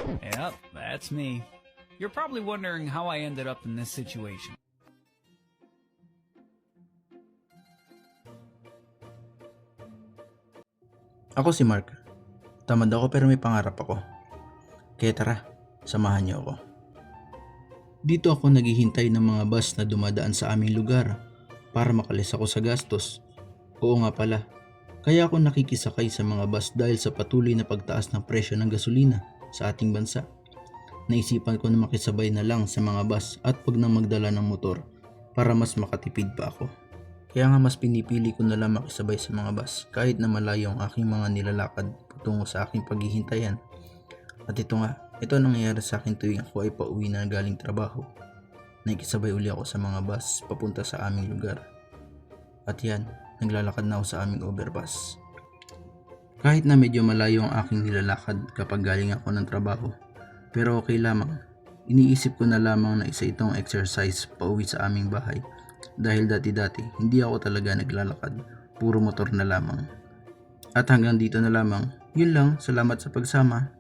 Yep, that's me. You're probably wondering how I ended up in this situation. Ako si Mark. Tamad ako pero may pangarap ako. Kaya tara, samahan niyo ako. Dito ako naghihintay ng mga bus na dumadaan sa aming lugar para makalis ako sa gastos. Oo nga pala, kaya ako nakikisakay sa mga bus dahil sa patuloy na pagtaas ng presyo ng gasolina sa ating bansa. Naisipan ko na makisabay na lang sa mga bus at wag nang magdala ng motor para mas makatipid pa ako. Kaya nga mas pinipili ko na lang makisabay sa mga bus kahit na malayo ang aking mga nilalakad patungo sa aking paghihintayan. At ito nga, ito ang nangyayari sa akin tuwing ako ay pauwi na galing trabaho. Nakikisabay uli ako sa mga bus papunta sa aming lugar. At yan, naglalakad na ako sa aming overpass. Kahit na medyo malayo ang aking nilalakad kapag galing ako ng trabaho, pero okay lamang. Iniisip ko na lamang na isa itong exercise pauwi sa aming bahay. Dahil dati-dati, hindi ako talaga naglalakad, puro motor na lamang. At hanggang dito na lamang, yun lang, salamat sa pagsama.